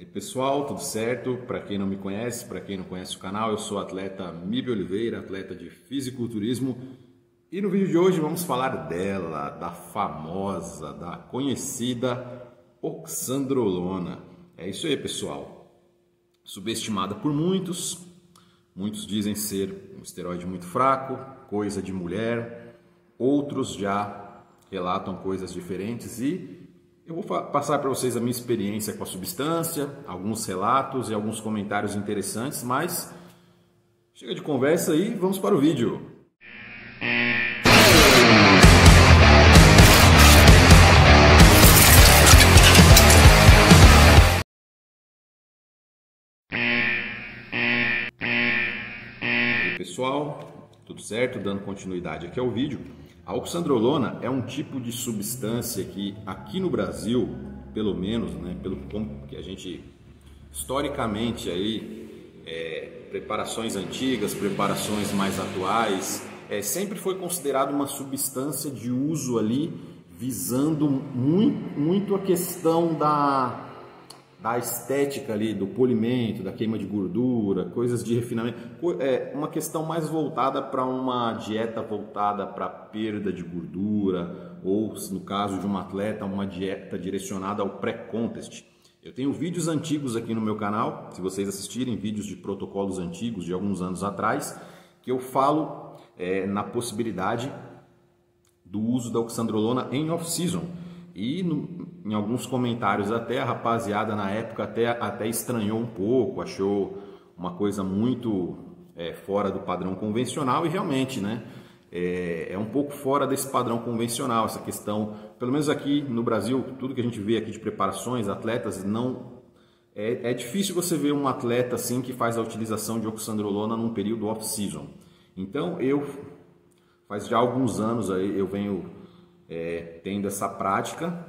E aí, pessoal, tudo certo? Para quem não me conhece, para quem não conhece o canal, eu sou o atleta Míbio Oliveira, atleta de fisiculturismo, e no vídeo de hoje vamos falar dela, da famosa, da conhecida oxandrolona. É isso aí, pessoal. Subestimada por muitos dizem ser um esteroide muito fraco, coisa de mulher, outros já relatam coisas diferentes e eu vou passar para vocês a minha experiência com a substância, alguns relatos e alguns comentários interessantes, mas chega de conversa e vamos para o vídeo. E aí, pessoal, tudo certo? Dando continuidade aqui ao vídeo. A oxandrolona é um tipo de substância que aqui no Brasil, pelo menos, né, pelo que a gente historicamente aí, preparações antigas, preparações mais atuais, sempre foi considerado uma substância de uso ali visando muito a questão da estética ali, do polimento, da queima de gordura, coisas de refinamento, uma questão mais voltada para uma dieta voltada para perda de gordura, ou no caso de um atleta, uma dieta direcionada ao pré-contest. Eu tenho vídeos antigos aqui no meu canal, se vocês assistirem vídeos de protocolos antigos de alguns anos atrás, que eu falo na possibilidade do uso da oxandrolona em off-season. E em alguns comentários até a rapaziada na época até estranhou um pouco, achou uma coisa muito fora do padrão convencional e realmente, né, é um pouco fora desse padrão convencional essa questão, pelo menos aqui no Brasil, tudo que a gente vê aqui de preparações, atletas, não é difícil você ver um atleta assim que faz a utilização de oxandrolona num período off-season. Então faz já alguns anos aí eu venho tendo essa prática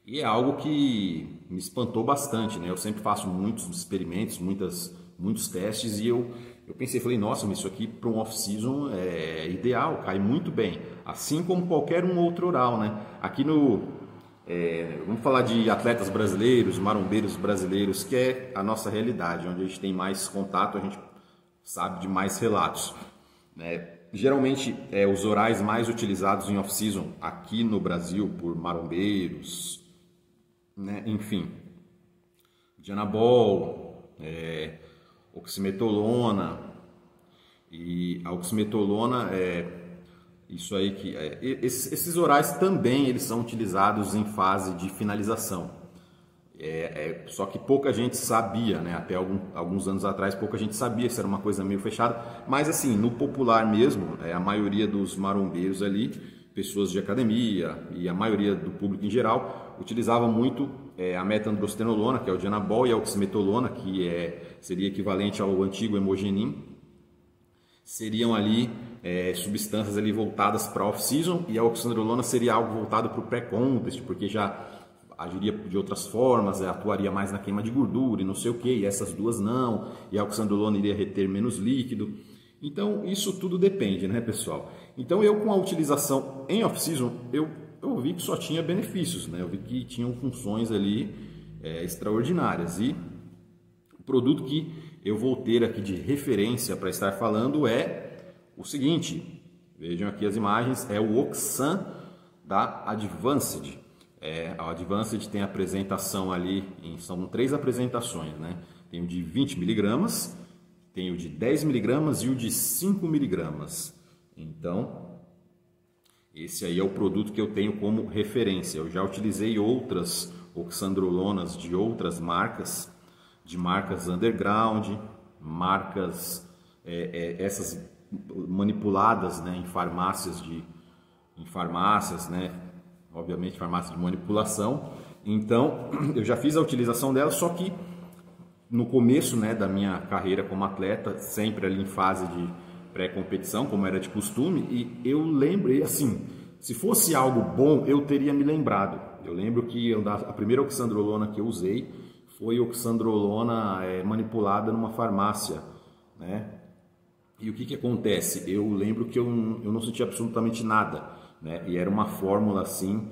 e é algo que me espantou bastante, né? Eu sempre faço muitos experimentos, muitos testes e eu pensei, falei, nossa, mas isso aqui para um off-season é ideal, cai muito bem, assim como qualquer um outro oral, né? Aqui vamos falar de atletas brasileiros, marombeiros brasileiros, que é a nossa realidade, onde a gente tem mais contato, a gente sabe de mais relatos, né? Geralmente, os orais mais utilizados em off-season aqui no Brasil por marombeiros, né? Enfim, Dianabol, oximetolona, e a oximetolona isso aí que esses orais também eles são utilizados em fase de finalização. Só que pouca gente sabia, né? Até alguns anos atrás pouca gente sabia, isso era uma coisa meio fechada, mas assim, no popular mesmo, a maioria dos marombeiros ali, pessoas de academia e a maioria do público em geral, utilizava muito a metandrostenolona, que é o Dianabol, e a oximetolona, que seria equivalente ao antigo Hemogenin, seriam ali substâncias ali voltadas para off-season, e a oxandrolona seria algo voltado para o pré-contest, porque já agiria de outras formas, atuaria mais na queima de gordura e não sei o que, e essas duas não, e a oxandrolona iria reter menos líquido. Então isso tudo depende, né, pessoal? Então eu com a utilização em off-season, eu vi que só tinha benefícios, né? Eu vi que tinham funções ali extraordinárias, e o produto que eu vou ter aqui de referência para estar falando é o seguinte, vejam aqui as imagens, é o Oxan da Advanced. A Advanced tem apresentação ali, são 3 apresentações, né? Tem o de 20 mg, tem o de 10 mg e o de 5 mg. Então, esse aí é o produto que eu tenho como referência. Eu já utilizei outras oxandrolonas de outras marcas, de marcas underground, marcas essas manipuladas, né, em farmácias, né? Obviamente farmácia de manipulação. Então eu já fiz a utilização dela, só que no começo, né, da minha carreira como atleta, sempre ali em fase de pré-competição, como era de costume, e eu lembrei assim, se fosse algo bom eu teria me lembrado. Eu lembro que a primeira oxandrolona que eu usei foi oxandrolona manipulada numa farmácia, né? E o que acontece? Eu lembro que eu não senti absolutamente nada, né? E era uma fórmula assim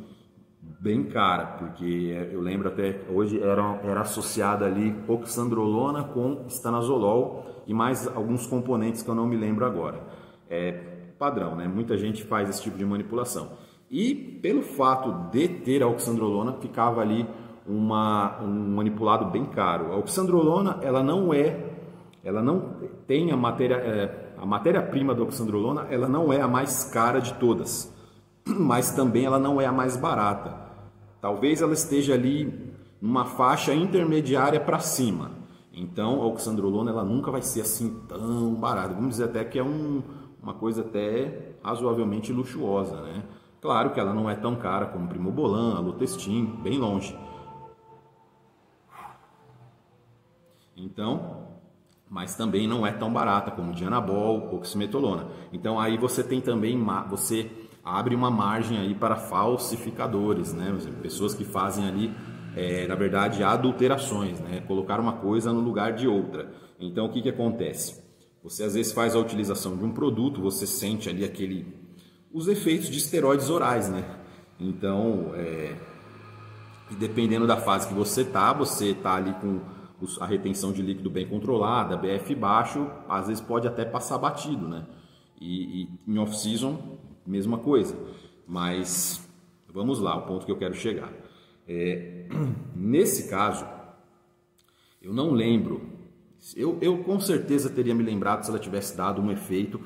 bem cara, porque eu lembro até hoje era associada ali oxandrolona com estanazolol e mais alguns componentes que eu não me lembro agora. É padrão, né? Muita gente faz esse tipo de manipulação. E pelo fato de ter a oxandrolona, ficava ali um manipulado bem caro. A oxandrolona, ela não tem a matéria-prima da oxandrolona, ela não é a mais cara de todas, mas também ela não é a mais barata. Talvez ela esteja ali numa faixa intermediária para cima. Então a oxandrolona ela nunca vai ser assim tão barata. Vamos dizer até que é uma coisa até razoavelmente luxuosa, né? Claro que ela não é tão cara como Primobolan, Alotestin, bem longe. Então, mas também não é tão barata como Dianabol, oximetolona. Então aí você tem também, você abre uma margem aí para falsificadores, né? Pessoas que fazem ali, na verdade, adulterações, né? Colocar uma coisa no lugar de outra. Então o que acontece? Você às vezes faz a utilização de um produto, você sente ali os efeitos de esteroides orais, né? Então, dependendo da fase que você tá ali com a retenção de líquido bem controlada, BF baixo, às vezes pode até passar batido, né? E em off-season, mesma coisa. Mas, vamos lá, o ponto que eu quero chegar. Nesse caso, eu não lembro, eu com certeza teria me lembrado se ela tivesse dado um efeito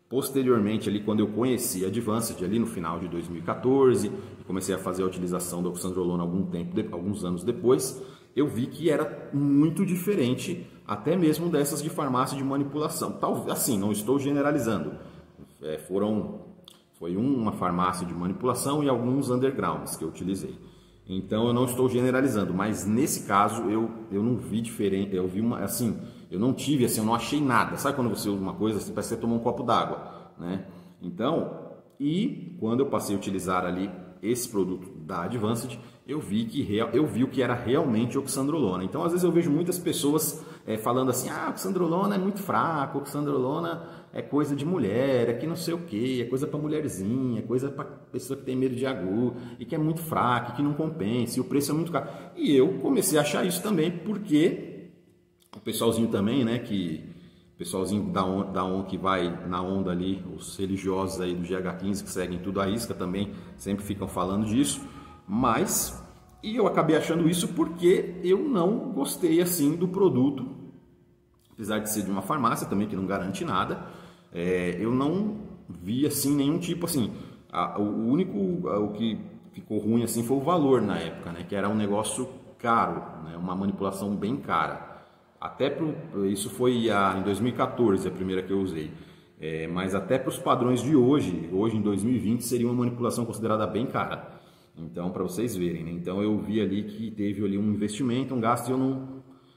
posteriormente, ali quando eu conheci a Advanced, ali no final de 2014, comecei a fazer a utilização da oxandrolona alguns anos depois, eu vi que era muito diferente, até mesmo dessas de farmácia de manipulação. Assim, não estou generalizando, foi uma farmácia de manipulação e alguns undergrounds que eu utilizei. Então eu não estou generalizando, mas nesse caso eu não vi diferente, eu vi eu não tive eu não achei nada. Sabe quando você usa uma coisa, parece que você tomou um copo d'água, né? Então, e quando eu passei a utilizar ali esse produto da Advanced, eu vi o que era realmente oxandrolona. Então, às vezes eu vejo muitas pessoas falando assim, oxandrolona é muito fraco, oxandrolona é coisa de mulher, é que não sei o que, é coisa para mulherzinha, é coisa para pessoa que tem medo de agu, e que é muito fraca, que não compensa, e o preço é muito caro. E eu comecei a achar isso também, porque o pessoalzinho também, né, o pessoalzinho que vai na onda ali, os religiosos aí do GH15 que seguem tudo à risca também, sempre ficam falando disso, e eu acabei achando isso porque eu não gostei assim do produto, apesar de ser de uma farmácia também que não garante nada, eu não vi assim nenhum tipo assim, o que ficou ruim assim foi o valor na época, né, que era um negócio caro, né, uma manipulação bem cara. Isso foi em 2014 a primeira que eu usei, mas até para os padrões de hoje em 2020 seria uma manipulação considerada bem cara. Então, para vocês verem, né? Então eu vi ali que teve ali um investimento, um gasto,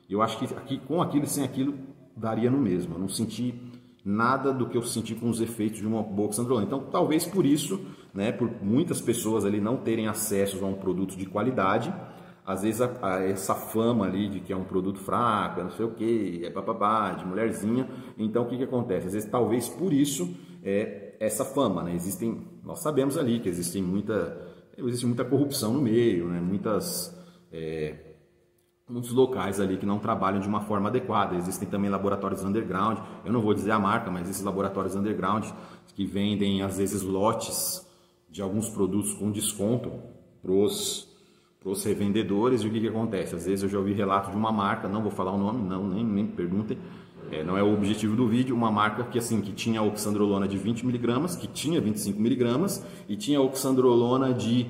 e eu acho que com aquilo e sem aquilo daria no mesmo. Eu não senti nada do que eu senti com os efeitos de uma boa oxandrolona. Então, talvez por isso, né, por muitas pessoas ali não terem acesso a um produto de qualidade, às vezes essa fama ali de que é um produto fraco, não sei o que, de mulherzinha. Então o que acontece? Às vezes talvez por isso essa fama, né? Nós sabemos ali que existe muita corrupção no meio, né? Muitos locais ali que não trabalham de uma forma adequada. Existem também laboratórios underground, eu não vou dizer a marca, mas esses laboratórios underground que vendem às vezes lotes de alguns produtos com desconto para os revendedores. E o que acontece? Às vezes eu já ouvi relato de uma marca, não vou falar o nome, nem perguntem, não é o objetivo do vídeo, uma marca que tinha oxandrolona de 20 mg, que tinha 25 mg, e tinha oxandrolona de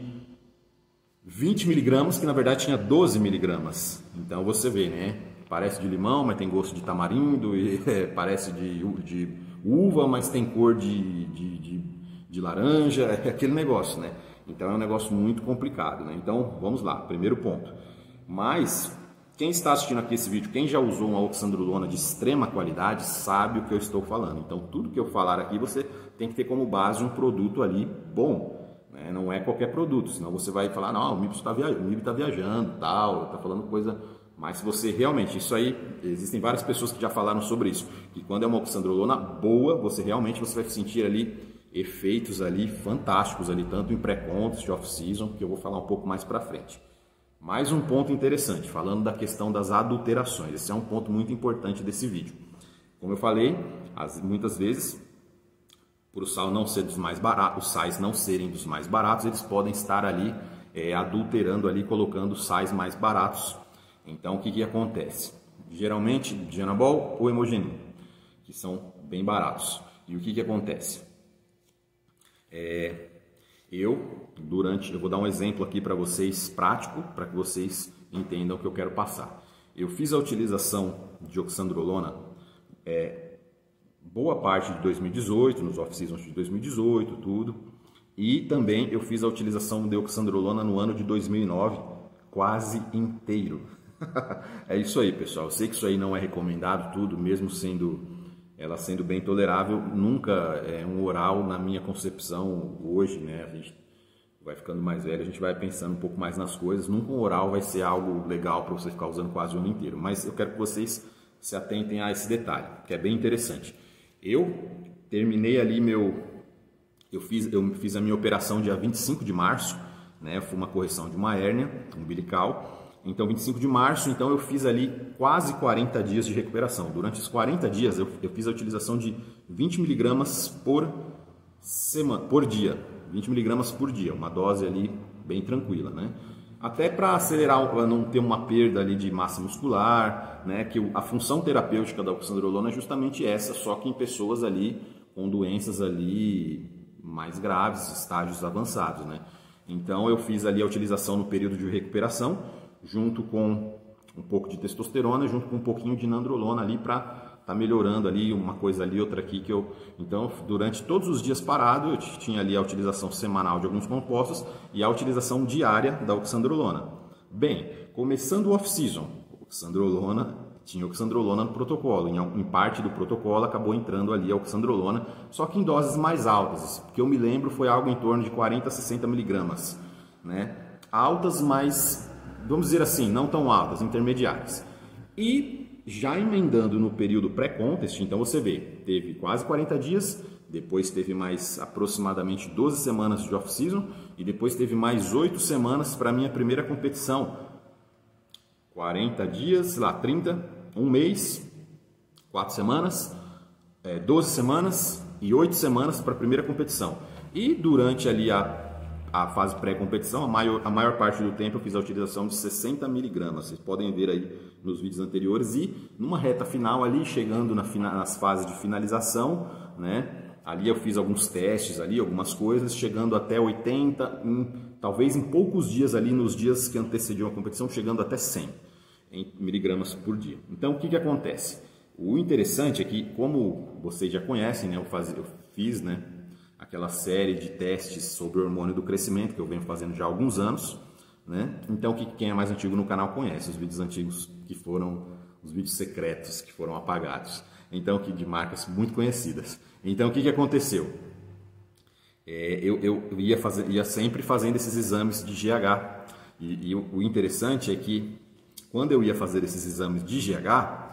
20 mg, que na verdade tinha 12 mg. Então você vê, né? Parece de limão, mas tem gosto de tamarindo, e parece de uva, mas tem cor de laranja, é aquele negócio, né? Então é um negócio muito complicado, né? Então vamos lá, primeiro ponto. Mas quem está assistindo aqui esse vídeo, quem já usou uma oxandrolona de extrema qualidade, sabe o que eu estou falando. Então tudo que eu falar aqui você tem que ter como base um produto ali bom, né? Não é qualquer produto, senão você vai falar, não, o MIB está viajando, tal, está falando coisa. Mas se você realmente, isso aí, existem várias pessoas que já falaram sobre isso, que quando é uma oxandrolona boa, você vai sentir ali efeitos ali fantásticos ali, tanto em pré-contest, off-season, que eu vou falar um pouco mais para frente. Mais um ponto interessante, falando da questão das adulterações. Esse é um ponto muito importante desse vídeo. Como eu falei, muitas vezes, por o sal não ser dos mais baratos, os sais não serem dos mais baratos, eles podem estar ali adulterando ali, colocando sais mais baratos. Então, o que acontece? Geralmente, Dianabol ou Hemogenin, que são bem baratos. E o que acontece? Eu vou dar um exemplo aqui para vocês, prático, para que vocês entendam o que eu quero passar. Eu fiz a utilização de oxandrolona boa parte de 2018, nos off-seasons de 2018, tudo. E também eu fiz a utilização de oxandrolona no ano de 2009, quase inteiro. É isso aí, pessoal. Eu sei que isso aí não é recomendado, tudo, mesmo ela sendo bem tolerável, nunca é um oral, na minha concepção, hoje, né? A gente vai ficando mais velho, a gente vai pensando um pouco mais nas coisas. Nunca um oral vai ser algo legal para você ficar usando quase o ano inteiro. Mas eu quero que vocês se atentem a esse detalhe, que é bem interessante. Eu terminei ali eu fiz a minha operação dia 25 de março, né? Foi uma correção de uma hérnia umbilical. Então, 25 de março, então eu fiz ali quase 40 dias de recuperação. Durante os 40 dias, eu fiz a utilização de 20 miligramas por dia. 20 miligramas por dia, uma dose ali bem tranquila, né? Até para acelerar, para não ter uma perda ali de massa muscular, né? Que a função terapêutica da oxandrolona é justamente essa, só que em pessoas ali com doenças ali mais graves, estágios avançados, né? Então, eu fiz ali a utilização no período de recuperação, junto com um pouco de testosterona, junto com um pouquinho de nandrolona ali para tá melhorando ali uma coisa ali, outra aqui que então durante todos os dias parado eu tinha ali a utilização semanal de alguns compostos e a utilização diária da oxandrolona. Bem, começando o off-season, tinha oxandrolona no protocolo, em parte do protocolo acabou entrando ali a oxandrolona, só que em doses mais altas, que eu me lembro foi algo em torno de 40 a 60 miligramas, né? Altas, mas vamos dizer assim, não tão altas, intermediárias. E já emendando no período pré-contest, então você vê, teve quase 40 dias, depois teve mais aproximadamente 12 semanas de off-season e depois teve mais 8 semanas para a minha primeira competição. 40 dias, sei lá, 30, um mês, 4 semanas, 12 semanas e 8 semanas para a primeira competição. E durante ali a fase pré-competição, a maior parte do tempo eu fiz a utilização de 60 miligramas. Vocês podem ver aí nos vídeos anteriores. E numa reta final ali, chegando nas fases de finalização, né? Ali eu fiz alguns testes ali, algumas coisas, chegando até 80, talvez em poucos dias ali, nos dias que antecediam a competição, chegando até 100 miligramas por dia. Então, o que acontece? O interessante é que, como vocês já conhecem, né? Eu fiz, né? Aquela série de testes sobre o hormônio do crescimento que eu venho fazendo já há alguns anos, né? Então, quem é mais antigo no canal conhece os vídeos antigos que foram os vídeos secretos que foram apagados. Então, de marcas muito conhecidas. Então, o que aconteceu? Eu ia sempre fazendo esses exames de GH. E o interessante é que quando eu ia fazer esses exames de GH,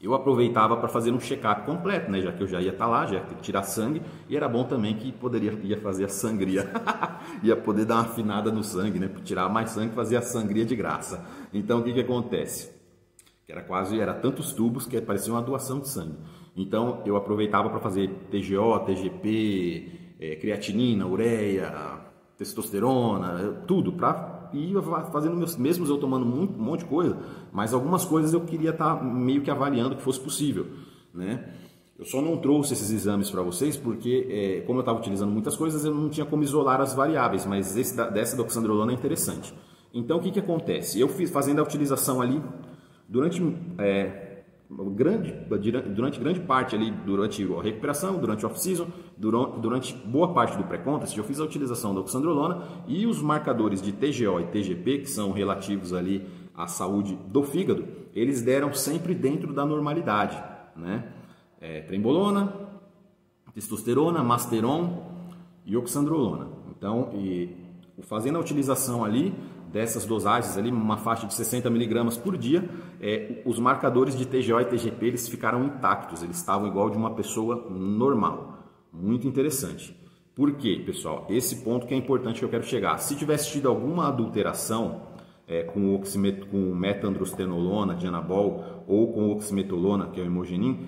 eu aproveitava para fazer um check-up completo, né? Já que eu já ia estar lá, já ia ter que tirar sangue, e era bom também que ia fazer a sangria, ia poder dar uma afinada no sangue, né? Tirar mais sangue, fazer a sangria de graça. Então, o que acontece? Era tantos tubos que parecia uma doação de sangue. Então, eu aproveitava para fazer TGO, TGP, creatinina, ureia, testosterona, tudo, e ia fazendo mesmo eu tomando um monte de coisa, mas algumas coisas eu queria estar meio que avaliando que fosse possível, né? Eu só não trouxe esses exames para vocês porque, como eu estava utilizando muitas coisas, eu não tinha como isolar as variáveis, mas dessa da oxandrolona é interessante. Então, o que acontece? Eu fazendo a utilização ali durante grande parte ali, durante a recuperação, durante o off-season, durante boa parte do pré-contest, eu fiz a utilização da oxandrolona e os marcadores de TGO e TGP, que são relativos ali à saúde do fígado, eles deram sempre dentro da normalidade, né? Trembolona, testosterona, masteron e oxandrolona. Então, fazendo a utilização ali dessas dosagens ali, uma faixa de 60 miligramas por dia, os marcadores de TGO e TGP eles ficaram intactos, eles estavam igual de uma pessoa normal, Muito interessante. Por quê, pessoal? Esse ponto que é importante que eu quero chegar. Se tivesse tido alguma adulteração com metandrostenolona, dianabol, ou com oximetolona, que é o imogenin,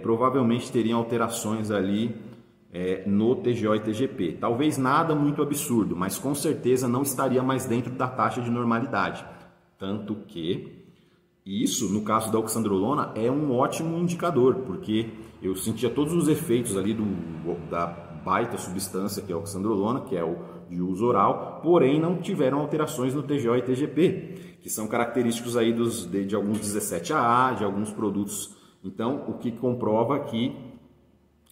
provavelmente teriam alterações ali no TGO e TGP. Talvez nada muito absurdo, mas com certeza não estaria mais dentro da taxa de normalidade. Tanto que isso, no caso da oxandrolona, é um ótimo indicador, porque eu sentia todos os efeitos ali da baita substância que é a oxandrolona, que é o de uso oral, porém não tiveram alterações no TGO e TGP, que são característicos aí de alguns 17AA, de alguns produtos. Então, o que comprova que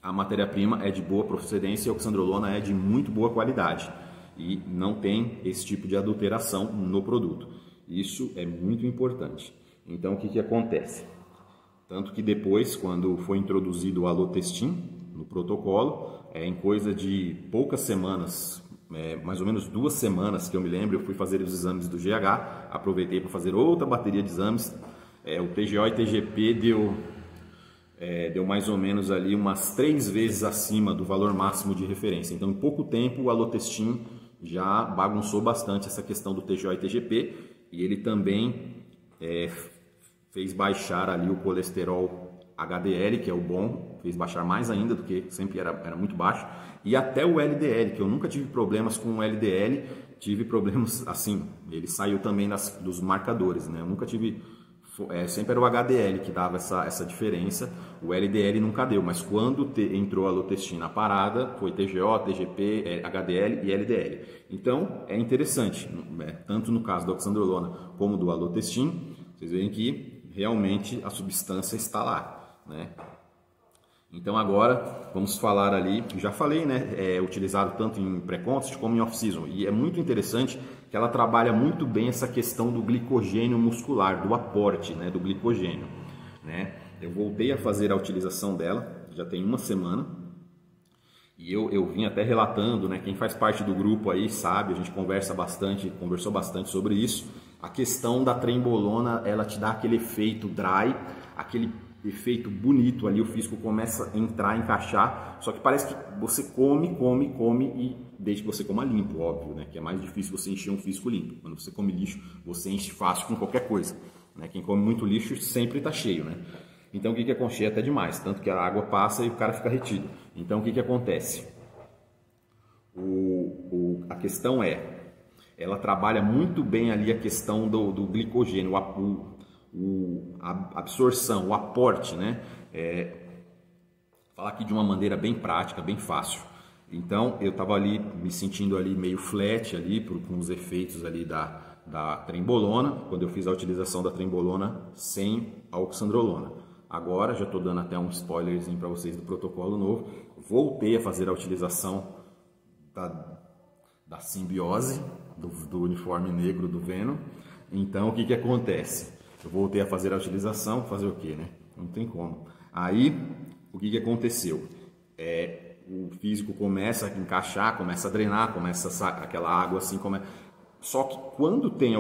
a matéria-prima é de boa procedência e a oxandrolona é de muito boa qualidade e não tem esse tipo de adulteração no produto. Isso é muito importante. Então, o que acontece? Tanto que depois, quando foi introduzido o Alotestin no protocolo, em coisa de poucas semanas, mais ou menos 2 semanas que eu me lembro, eu fui fazer os exames do GH, aproveitei para fazer outra bateria de exames, o TGO e TGP deu mais ou menos ali umas 3 vezes acima do valor máximo de referência. Então, em pouco tempo, o Alotestin já bagunçou bastante essa questão do TGO e TGP, e ele também fez baixar ali o colesterol HDL, que é o bom, fez baixar mais ainda do que sempre era muito baixo, e até o LDL, que eu nunca tive problemas com o LDL, tive problemas assim, ele saiu também dos marcadores, né? Eu nunca tive, sempre era o HDL que dava essa diferença, o LDL nunca deu, mas quando entrou a Alotestin na parada, foi TGO, TGP, HDL e LDL. Então, é interessante, tanto no caso da oxandrolona como do Alotestin, vocês veem que realmente a substância está lá, né? Então agora vamos falar ali, já falei, né? É utilizado tanto em pré-contest como em off-season, e é muito interessante que ela trabalha muito bem essa questão do glicogênio muscular, do aporte, né, do glicogênio, né? Eu voltei a fazer a utilização dela, já tem 1 semana, e eu vim até relatando, né? Quem faz parte do grupo aí sabe, a gente conversou bastante sobre isso. A questão da trembolona, ela te dá aquele efeito dry, aquele efeito bonito ali, o físico começa a entrar, encaixar, só que parece que você come e desde que você coma limpo, óbvio, né? Que é mais difícil você encher um físico limpo. Quando você come lixo, você enche fácil com qualquer coisa, né? Quem come muito lixo sempre está cheio, né? Então o que acontece? Até demais, tanto que a água passa e o cara fica retido. Então o que acontece? A questão ela trabalha muito bem ali a questão do glicogênio, a absorção, o aporte, né? Falar aqui de uma maneira bem prática, bem fácil. Então eu estava ali me sentindo ali meio flat ali com os efeitos ali da trembolona, quando eu fiz a utilização da trembolona sem a oxandrolona. Agora já estou dando até um spoilerzinho para vocês do protocolo novo. Voltei a fazer a utilização da simbiose do uniforme negro do Venom. Então o que acontece? Eu voltei a fazer a utilização, fazer o que, né? Não tem como. Aí, o que aconteceu? O físico começa a encaixar, começa a drenar, começa aquela água assim, só que quando tem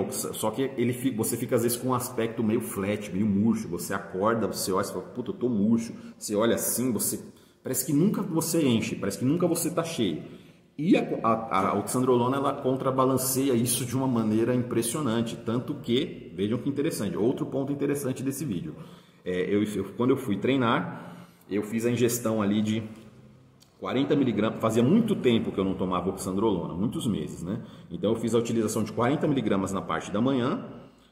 você fica às vezes com um aspecto meio flat, meio murcho. Você acorda, você olha e fala, puta, eu tô murcho. Você olha assim, parece que nunca você enche, parece que nunca você tá cheio. E a oxandrolona, ela contrabalanceia isso de uma maneira impressionante, tanto que, vejam que interessante, outro ponto interessante desse vídeo, quando eu fui treinar, eu fiz a ingestão ali de 40 mg, fazia muito tempo que eu não tomava oxandrolona, muitos meses, né? Então eu fiz a utilização de 40 mg na parte da manhã,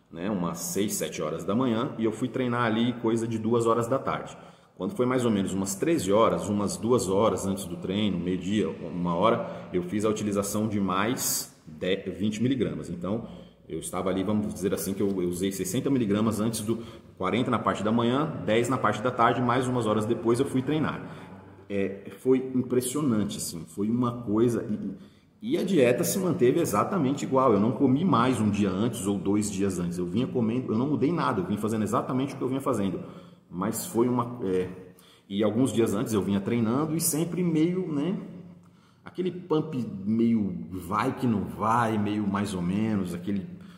né, umas 6, 7 horas da manhã, e eu fui treinar ali coisa de 2 horas da tarde. Quando foi mais ou menos umas 13 horas, umas 2 horas antes do treino, meio-dia, 1 hora, eu fiz a utilização de mais 20 mg. Então, eu estava ali, vamos dizer assim, que eu usei 60 mg antes do 40 na parte da manhã, 10 na parte da tarde, mais umas horas depois eu fui treinar. Foi impressionante, assim, foi uma coisa... E a dieta se manteve exatamente igual, eu não comi mais um dia antes ou 2 dias antes, eu vinha comendo, eu não mudei nada, eu vim fazendo exatamente o que eu vinha fazendo. Mas foi e alguns dias antes eu vinha treinando e sempre meio, né? Aquele pump meio vai que não vai, meio mais ou menos,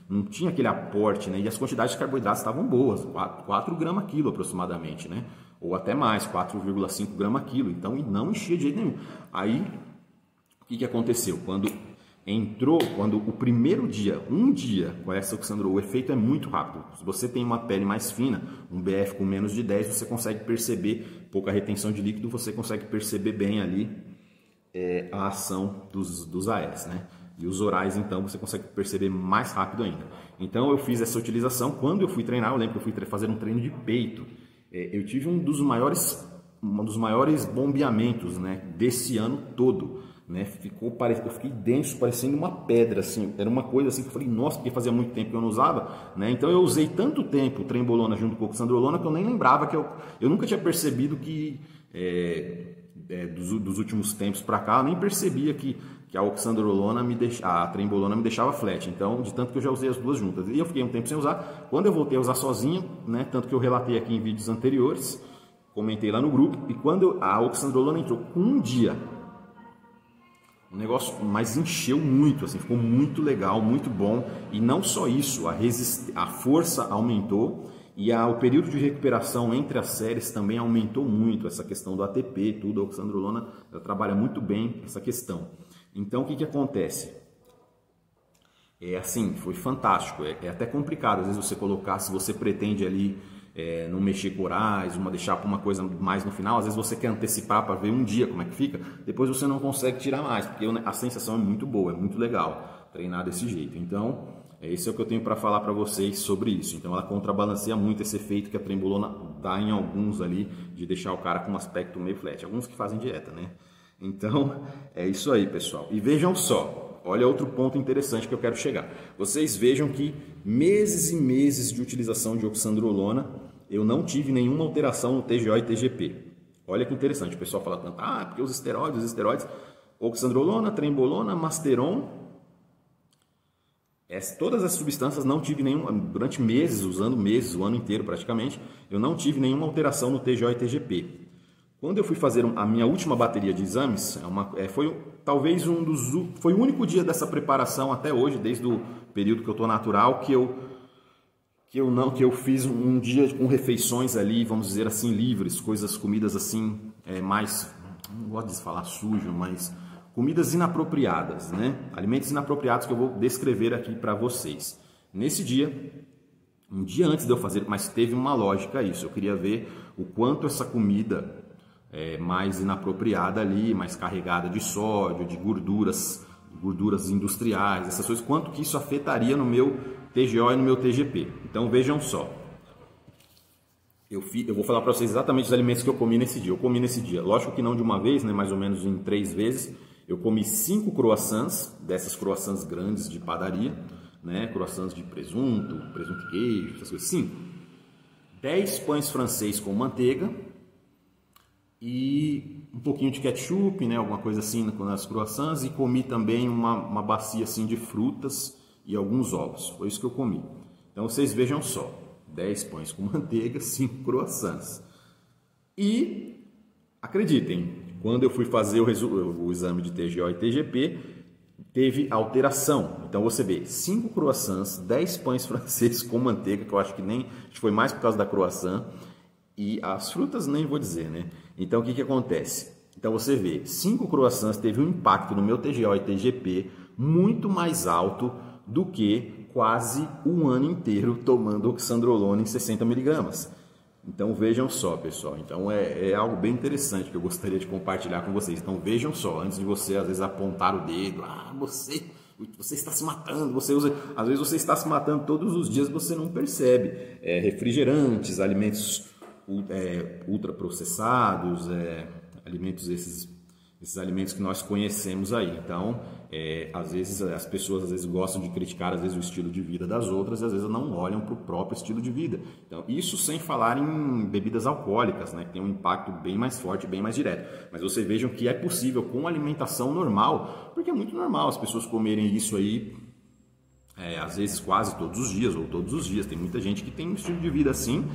não tinha aquele aporte, né? E as quantidades de carboidratos estavam boas, 4 gramas quilo aproximadamente, né? Ou até mais, 4,5 gramas quilo. Então, e não enchia de jeito nenhum. Aí, o que aconteceu? Quando o primeiro dia, um dia com essa oxandrolona, o efeito é muito rápido. Se você tem uma pele mais fina, um BF com menos de 10, você consegue perceber pouca retenção de líquido, você consegue perceber bem ali a ação dos AS, né? E os orais, então, você consegue perceber mais rápido ainda. Então, eu fiz essa utilização. Quando eu fui treinar, eu lembro que eu fui fazer um treino de peito. Eu tive um dos maiores bombeamentos, né, desse ano todo. Né? Eu fiquei denso, parecendo uma pedra, assim. Era uma coisa assim que eu falei, nossa, porque fazia muito tempo que eu não usava, né? Então eu usei tanto tempo trembolona junto com oxandrolona que eu nem lembrava que eu nunca tinha percebido que dos últimos tempos para cá, eu nem percebia que a oxandrolona a trembolona me deixava flat. Então, de tanto que eu já usei as duas juntas. E eu fiquei um tempo sem usar. Quando eu voltei a usar sozinho, né, tanto que eu relatei aqui em vídeos anteriores, comentei lá no grupo, e quando a oxandrolona entrou com um dia, o negócio mas encheu muito, assim, ficou muito legal, muito bom. E não só isso, a força aumentou e o período de recuperação entre as séries também aumentou muito. Essa questão do ATP, tudo, a oxandrolona ela trabalha muito bem essa questão. Então, o que acontece? Assim, foi fantástico, é até complicado às vezes você colocar, se você pretende ali não mexer com orais, deixar para uma coisa mais no final, às vezes você quer antecipar para ver um dia como é que fica, depois você não consegue tirar mais, porque a sensação é muito boa, é muito legal treinar desse jeito. Então, esse é o que eu tenho para falar para vocês sobre isso. Então, ela contrabalanceia muito esse efeito que a trembolona dá em alguns ali, de deixar o cara com um aspecto meio flat, alguns que fazem dieta, né? Então, é isso aí, pessoal. E vejam só, olha outro ponto interessante que eu quero chegar. Vocês vejam que meses e meses de utilização de oxandrolona, eu não tive nenhuma alteração no TGO e TGP. Olha que interessante, o pessoal fala tanto, porque os esteroides, oxandrolona, trembolona, masteron, todas as substâncias não tive nenhuma, durante meses, usando meses, o ano inteiro praticamente, eu não tive nenhuma alteração no TGO e TGP. Quando eu fui fazer a minha última bateria de exames, foi o único dia dessa preparação até hoje, desde o período que eu estou natural, que eu fiz um dia com refeições ali, vamos dizer assim, livres, comidas assim, mais, não gosto de falar sujo, mas comidas inapropriadas, né? Alimentos inapropriados que eu vou descrever aqui para vocês. Nesse dia, um dia antes de eu fazer, mas teve uma lógica isso, eu queria ver o quanto essa comida mais inapropriada ali, mais carregada de sódio, de gorduras industriais, essas coisas, quanto que isso afetaria no meu TGO e no meu TGP. Então vejam só, eu vou falar para vocês exatamente os alimentos que eu comi nesse dia. Eu comi nesse dia, lógico que não de uma vez, né, mais ou menos em 3 vezes. Eu comi 5 croissants, dessas croissants grandes de padaria, né, croissants de presunto e queijo, essas coisas, 5. 10 pães francês com manteiga, e um pouquinho de ketchup, né, alguma coisa assim nas croissants, e comi também uma bacia assim de frutas e alguns ovos. Foi isso que eu comi. Então vocês vejam só, 10 pães com manteiga, 5 croissants. E acreditem, quando eu fui fazer o exame de TGO e TGP, teve alteração. Então você vê 5 croissants, 10 pães franceses com manteiga, que eu acho que foi mais por causa da croissant, e as frutas nem vou dizer, né? Então, o que acontece? Então, você vê, 5 croissants teve um impacto no meu TGO e TGP muito mais alto do que quase um ano inteiro tomando oxandrolona em 60 miligramas. Então, vejam só, pessoal. Então, é algo bem interessante que eu gostaria de compartilhar com vocês. Então, vejam só, antes de você, às vezes, apontar o dedo. Você está se matando, às vezes você está se matando todos os dias, você não percebe. Refrigerantes, alimentos ultraprocessados, alimentos esses alimentos que nós conhecemos aí. Então, às vezes as pessoas gostam de criticar às vezes o estilo de vida das outras e às vezes não olham para o próprio estilo de vida. Então, isso sem falar em bebidas alcoólicas, né, que tem um impacto bem mais forte, bem mais direto. Mas vocês vejam que é possível com alimentação normal, porque é muito normal as pessoas comerem isso aí às vezes quase todos os dias ou todos os dias. Tem muita gente que tem um estilo de vida assim.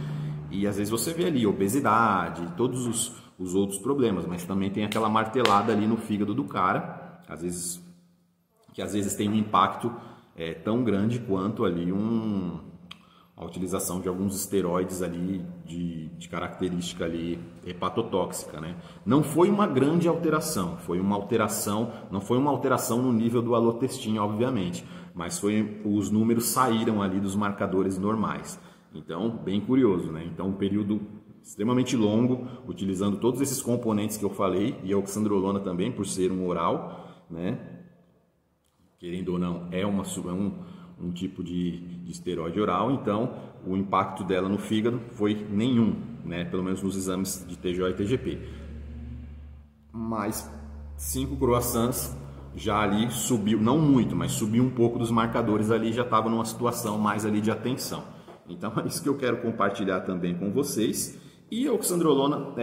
E às vezes você vê ali obesidade, todos os outros problemas, mas também tem aquela martelada ali no fígado do cara, às vezes tem um impacto tão grande quanto ali a utilização de alguns esteroides ali de característica ali hepatotóxica, né? Não foi uma grande alteração, não foi uma alteração no nível do alotestin, obviamente, mas os números saíram ali dos marcadores normais. Então, bem curioso, né? Então, um período extremamente longo, utilizando todos esses componentes que eu falei, e a oxandrolona também, por ser um oral, né? Querendo ou não, é um tipo de esteroide oral, então o impacto dela no fígado foi nenhum, né? Pelo menos nos exames de TGO e TGP. Mas 5 croissants já ali subiu, não muito, mas subiu um pouco dos marcadores ali, já estava numa situação mais ali de atenção. Então é isso que eu quero compartilhar também com vocês. E a oxandrolona,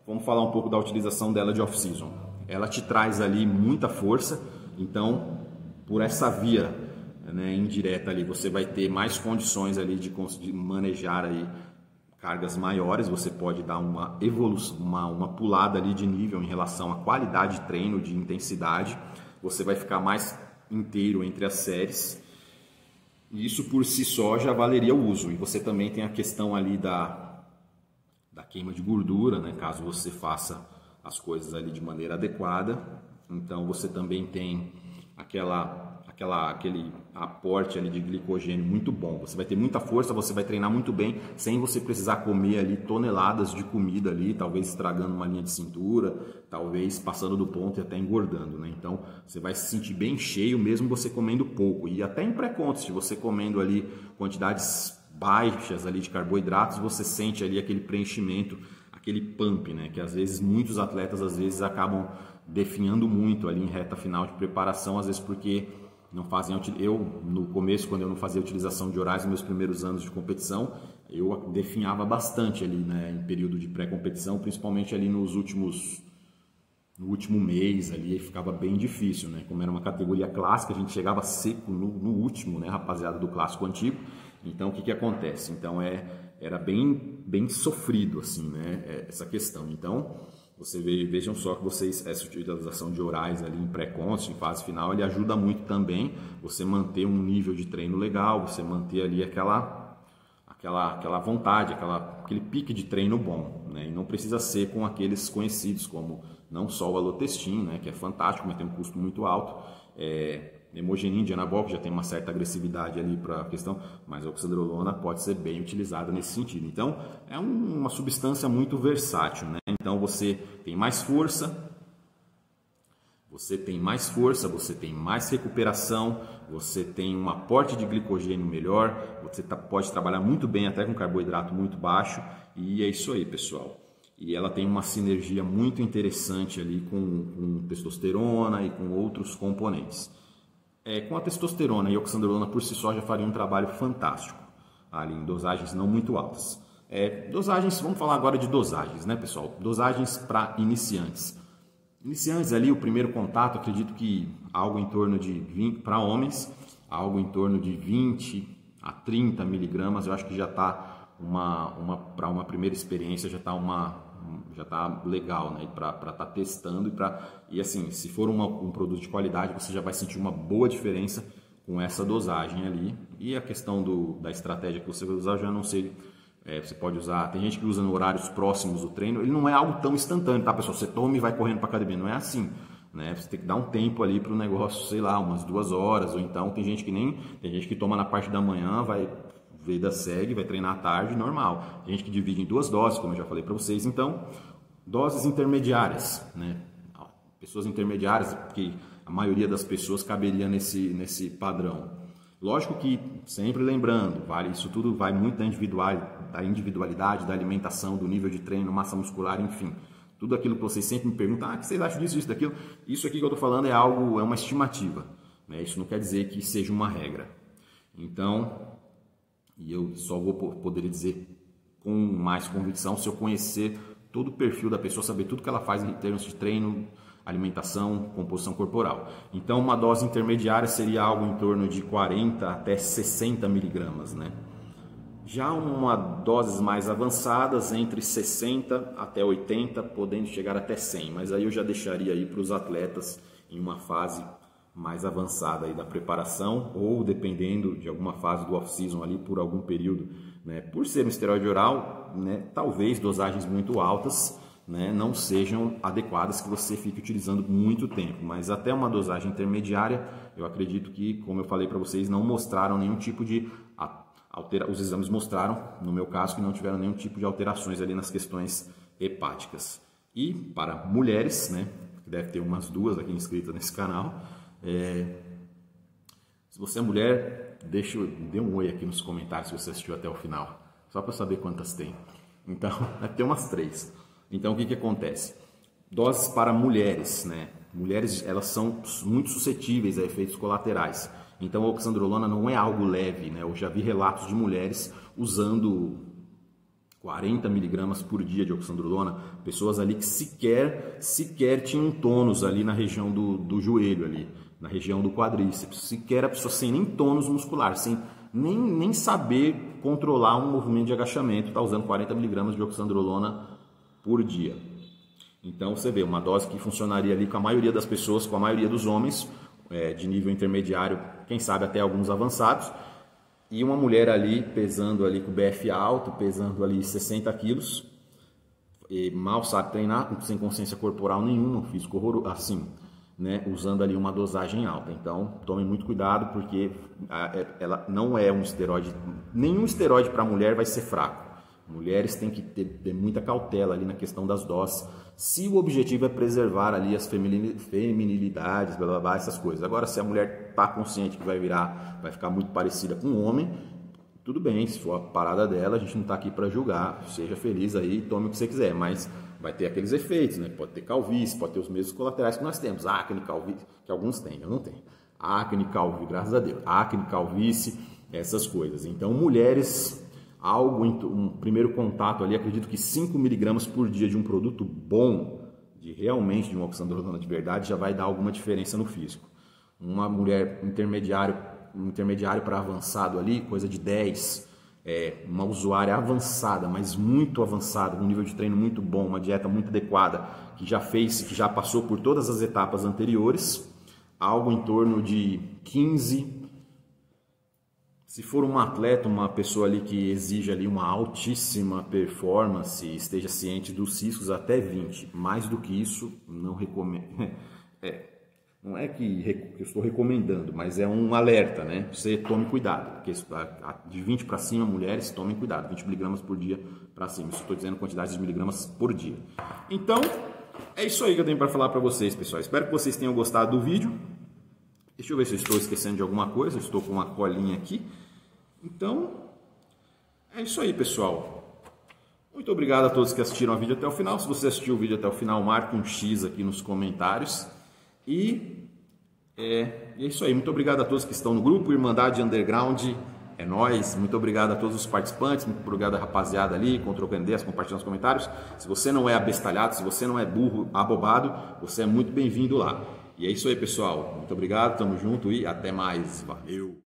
vamos falar um pouco da utilização dela de off-season. Ela te traz ali muita força, então por essa via, né, indireta ali, você vai ter mais condições ali de conseguir manejar aí cargas maiores. Você pode dar uma evolução, uma pulada ali de nível em relação à qualidade de treino, de intensidade. Você vai ficar mais inteiro entre as séries. E isso por si só já valeria o uso. E você também tem a questão ali da queima de gordura, né? Caso você faça as coisas ali de maneira adequada. Então você também tem aquele aporte ali de glicogênio muito bom. Você vai ter muita força, você vai treinar muito bem, sem você precisar comer ali toneladas de comida ali, talvez estragando uma linha de cintura, talvez passando do ponto e até engordando, né? Então você vai se sentir bem cheio mesmo você comendo pouco. E até em pré-contest, você comendo ali quantidades baixas ali de carboidratos, você sente ali aquele preenchimento, aquele pump, né? Que às vezes muitos atletas acabam definhando muito ali em reta final de preparação, às vezes porque não fazem. Eu no começo, quando eu não fazia utilização de orais nos meus primeiros anos de competição, eu definhava bastante ali, né, em período de pré-competição, principalmente ali no último mês ali, ficava bem difícil, né? Como era uma categoria clássica, a gente chegava seco no último, né, rapaziada do clássico antigo. Então o que acontece? Então era bem sofrido assim, né, essa questão. Então vejam só que essa utilização de orais ali em pré-contest, em fase final, ele ajuda muito também você manter um nível de treino legal, você manter ali aquela vontade, aquele pique de treino bom, né? E não precisa ser com aqueles conhecidos como não só o alotestin, né, que é fantástico, mas tem um custo muito alto, hemogenin de anabol, que já tem uma certa agressividade ali para a questão, mas a oxandrolona pode ser bem utilizada nesse sentido. Então, é uma substância muito versátil, né? Então, você tem mais força, você tem mais recuperação, você tem um aporte de glicogênio melhor, você pode trabalhar muito bem até com carboidrato muito baixo, e é isso aí, pessoal. E ela tem uma sinergia muito interessante ali com testosterona e com outros componentes. Com a testosterona e a oxandrolona por si só já faria um trabalho fantástico, ali em dosagens não muito altas. Dosagens, vamos falar agora de dosagens, né, pessoal? Dosagens para iniciantes. Iniciantes ali, o primeiro contato, acredito que algo em torno de 20, para homens, algo em torno de 20 a 30 miligramas, eu acho que já está para uma primeira experiência, já está legal, né, para estar testando e assim, se for um produto de qualidade, você já vai sentir uma boa diferença com essa dosagem ali. E a questão da estratégia que você vai usar, eu já não sei. Você pode usar, tem gente que usa no horários próximos do treino, ele não é algo tão instantâneo, tá, pessoal? Você toma e vai correndo para academia, não é assim, né? Você tem que dar um tempo ali para o negócio, sei lá, umas 2 horas, ou então tem gente que toma na parte da manhã, vai vida segue, vai treinar à tarde, normal. Tem gente que divide em 2 doses, como eu já falei para vocês. Então, doses intermediárias, né? Pessoas intermediárias, porque a maioria das pessoas caberia nesse padrão. Lógico que, sempre lembrando, isso tudo vai muito da individualidade, da alimentação, do nível de treino, massa muscular, enfim. Tudo aquilo que vocês sempre me perguntam, o que vocês acham disso, daquilo? Isso aqui que eu estou falando é uma estimativa, né? Isso não quer dizer que seja uma regra. Então, e eu só vou poder dizer com mais convicção se eu conhecer todo o perfil da pessoa, saber tudo que ela faz em termos de treino, alimentação, composição corporal. Então, uma dose intermediária seria algo em torno de 40 até 60 miligramas, né? Já doses mais avançadas, entre 60 até 80, podendo chegar até 100. Mas aí eu já deixaria aí para os atletas em uma fase mais avançada aí da preparação, ou dependendo de alguma fase do off-season ali por algum período, né? Por ser um esteroide oral, né, talvez dosagens muito altas, né, não sejam adequadas que você fique utilizando muito tempo, mas até uma dosagem intermediária, eu acredito que, como eu falei para vocês, não mostraram nenhum tipo de os exames mostraram, no meu caso, que não tiveram nenhum tipo de alterações ali nas questões hepáticas. E para mulheres, né, que deve ter umas 2 aqui inscritas nesse canal, se você é mulher, dê um oi aqui nos comentários se você assistiu até o final, só para saber quantas tem. Então, deve ter umas 3. Então, o que acontece? Doses para mulheres, né? Mulheres, elas são muito suscetíveis a efeitos colaterais. Então, a oxandrolona não é algo leve, né? Eu já vi relatos de mulheres usando 40 miligramas por dia de oxandrolona, pessoas ali que sequer tinham tônus ali na região do joelho ali, na região do quadríceps, sequer a pessoa sem nem tônus muscular, sem nem saber controlar um movimento de agachamento, está usando 40 miligramas de oxandrolona por dia. Então você vê uma dose que funcionaria ali com a maioria das pessoas, com a maioria dos homens, de nível intermediário, quem sabe até alguns avançados, e uma mulher ali pesando ali com BF alto, pesando ali 60 quilos, e mal sabe treinar, sem consciência corporal nenhuma, um físico horroroso, assim, né, usando ali uma dosagem alta. Então tome muito cuidado, porque ela não é um esteroide, nenhum esteroide para mulher vai ser fraco. Mulheres têm que ter muita cautela ali na questão das doses, se o objetivo é preservar ali as feminilidades, blá, blá, blá, essas coisas. Agora, se a mulher está consciente que vai ficar muito parecida com o homem, tudo bem, se for a parada dela, a gente não está aqui para julgar, seja feliz aí, tome o que você quiser, mas vai ter aqueles efeitos, né? Pode ter calvície, pode ter os mesmos colaterais que nós temos, acne, calvície, que alguns têm, eu não tenho. Acne, calvície, graças a Deus, acne, calvície, essas coisas. Então, mulheres, um primeiro contato ali, acredito que 5 miligramas por dia de um produto bom, realmente de uma oxandrolona de verdade, já vai dar alguma diferença no físico. Uma mulher intermediário para avançado ali, coisa de 10, uma usuária avançada, mas muito avançada, um nível de treino muito bom, uma dieta muito adequada, que já passou por todas as etapas anteriores, algo em torno de 15. Se for um atleta, uma pessoa ali que exige ali uma altíssima performance, esteja ciente dos riscos, até 20. Mais do que isso, não recomendo. Não é que eu estou recomendando, mas é um alerta, né? Você tome cuidado, porque de 20 para cima, mulheres, tomem cuidado, 20 miligramas por dia para cima. Isso estou dizendo quantidade de miligramas por dia. Então, é isso aí que eu tenho para falar para vocês, pessoal. Espero que vocês tenham gostado do vídeo. Deixa eu ver se eu estou esquecendo de alguma coisa. Eu estou com uma colinha aqui. Então, é isso aí, pessoal. Muito obrigado a todos que assistiram o vídeo até o final. Se você assistiu o vídeo até o final, marque um X aqui nos comentários. E é isso aí. Muito obrigado a todos que estão no grupo Irmandade Underground. É nóis. Muito obrigado a todos os participantes. Muito obrigado a rapaziada ali, trocando ideias, compartilhando os comentários. Se você não é abestalhado, se você não é burro, abobado, você é muito bem-vindo lá. E é isso aí, pessoal. Muito obrigado, tamo junto e até mais. Valeu!